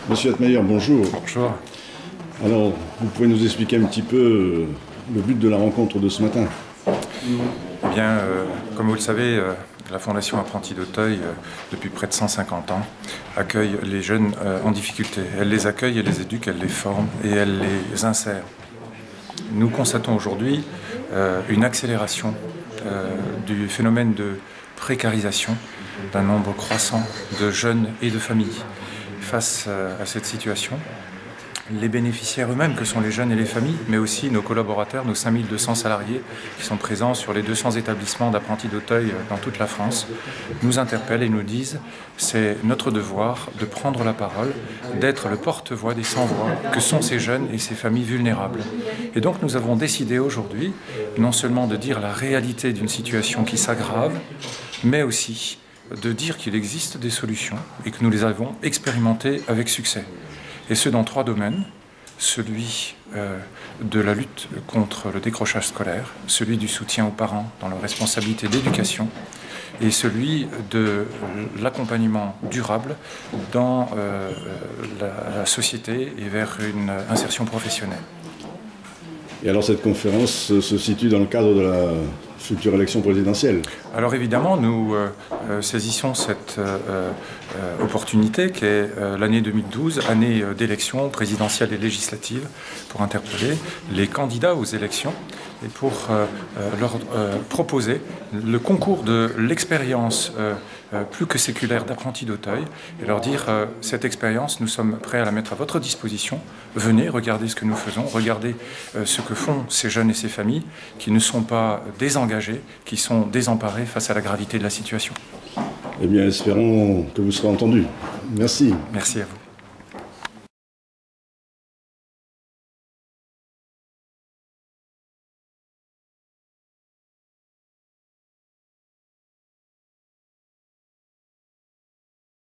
Monsieur Atmayer, bonjour. Bonjour. Alors, vous pouvez nous expliquer un petit peu le but de la rencontre de ce matin? Eh bien, comme vous le savez, la Fondation Apprentis d'Auteuil, depuis près de 150 ans, accueille les jeunes en difficulté. Elle les accueille, elle les éduque, elle les forme et elle les insère. Nous constatons aujourd'hui une accélération du phénomène de précarisation d'un nombre croissant de jeunes et de familles. Face à cette situation, les bénéficiaires eux-mêmes, que sont les jeunes et les familles, mais aussi nos collaborateurs, nos 5200 salariés qui sont présents sur les 200 établissements d'apprentis d'Auteuil dans toute la France, nous interpellent et nous disent « c'est notre devoir de prendre la parole, d'être le porte-voix des sans-voix que sont ces jeunes et ces familles vulnérables ». Et donc nous avons décidé aujourd'hui non seulement de dire la réalité d'une situation qui s'aggrave, mais aussi de dire qu'il existe des solutions et que nous les avons expérimentées avec succès. Et ce dans 3 domaines, celui de la lutte contre le décrochage scolaire, celui du soutien aux parents dans leur responsabilité d'éducation et celui de l'accompagnement durable dans la société et vers une insertion professionnelle. Et alors cette conférence se situe dans le cadre de la future élection présidentielle? Alors évidemment, nous saisissons cette opportunité qui est l'année 2012, année d'élection présidentielle et législative, pour interpeller les candidats aux élections et pour leur proposer le concours de l'expérience plus que séculaire d'apprentis d'Auteuil et leur dire cette expérience, nous sommes prêts à la mettre à votre disposition. Venez, regardez ce que nous faisons, regardez ce que font ces jeunes et ces familles qui ne sont pas désengagés, qui sont désemparés face à la gravité de la situation. Eh bien, espérons que vous serez entendus. Merci. Merci à vous.